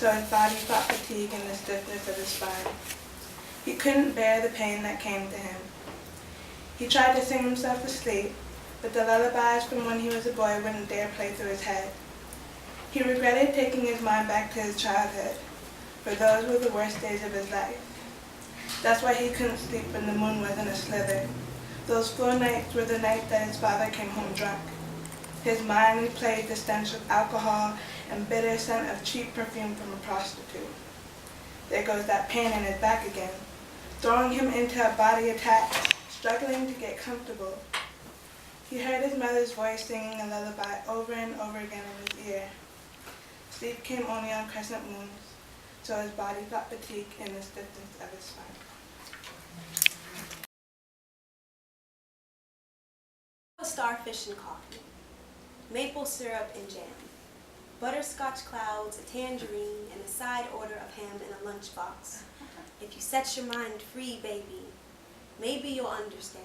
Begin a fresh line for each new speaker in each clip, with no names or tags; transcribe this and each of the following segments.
so his body fought fatigue and the stiffness of his spine. He couldn't bear the pain that came to him. He tried to sing himself to sleep, but the lullabies from when he was a boy wouldn't dare play through his head. He regretted taking his mind back to his childhood, for those were the worst days of his life. That's why he couldn't sleep when the moon wasn't a slither. Those full nights were the nights that his father came home drunk. His mind replayed the stench of alcohol and bitter scent of cheap perfume from a prostitute. There goes that pain in his back again, throwing him into a body attack, struggling to get comfortable. He heard his mother's voice singing a lullaby over and over again in his ear. Sleep came only on crescent moons, so his body felt fatigue in the stiffness of his spine.
Starfish and coffee, maple syrup and jam, butterscotch clouds, a tangerine, and a side order of ham in a lunchbox. If you set your mind free, baby, maybe you'll understand.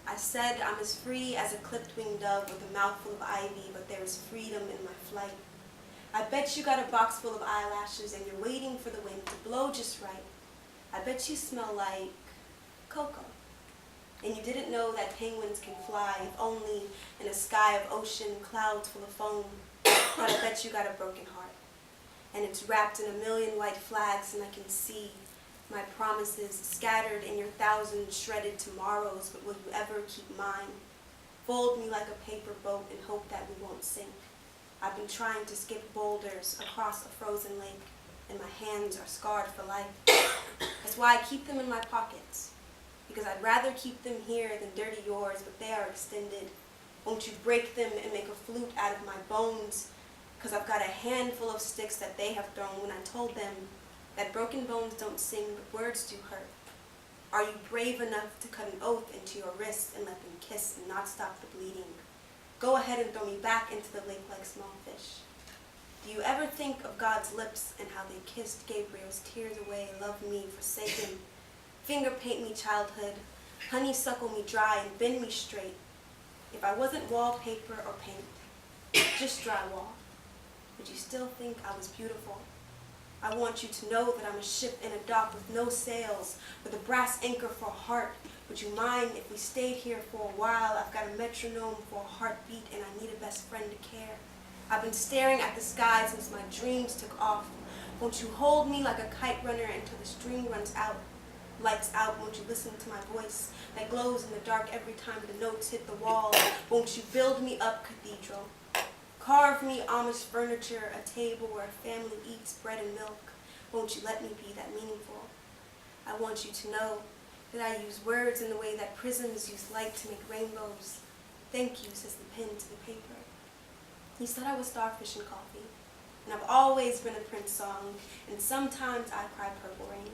I said I'm as free as a clipped-winged dove with a mouthful of ivy, but there is freedom in my flight. I bet you got a box full of eyelashes and you're waiting for the wind to blow just right. I bet you smell like cocoa. And you didn't know that penguins can fly, if only in a sky of ocean, clouds full of foam. But I bet you got a broken heart. And it's wrapped in a million white flags, and I can see my promises scattered in your 1,000 shredded tomorrows, but will you ever keep mine? Fold me like a paper boat and hope that we won't sink. I've been trying to skip boulders across a frozen lake, and my hands are scarred for life. That's why I keep them in my pockets, because I'd rather keep them here than dirty yours, but they are extended. Won't you break them and make a flute out of my bones? Because I've got a handful of sticks that they have thrown when I told them that broken bones don't sing, but words do hurt. Are you brave enough to cut an oath into your wrist and let them kiss and not stop the bleeding? Go ahead and throw me back into the lake like small fish. Do you ever think of God's lips and how they kissed Gabriel's tears away, love me forsaken? Finger paint me childhood, honeysuckle me dry and bend me straight. If I wasn't wallpaper or paint, just drywall, would you still think I was beautiful? I want you to know that I'm a ship in a dock with no sails, with a brass anchor for a heart. Would you mind if we stayed here for a while? I've got a metronome for a heartbeat and I need a best friend to care. I've been staring at the sky since my dreams took off. Won't you hold me like a kite runner until the string runs out? Lights out, won't you listen to my voice that glows in the dark every time the notes hit the wall? Won't you build me up cathedral? Carve me Amish furniture, a table where a family eats bread and milk. Won't you let me be that meaningful? I want you to know that I use words in the way that prisms use light to make rainbows. Thank you, says the pen to the paper. He said I was starfish and coffee, and I've always been a Prince song, and sometimes I cry purple rain.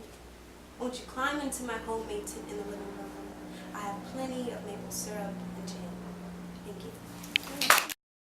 Won't you climb into my homemade tent in the living room? I have plenty of maple syrup and jam. Thank you.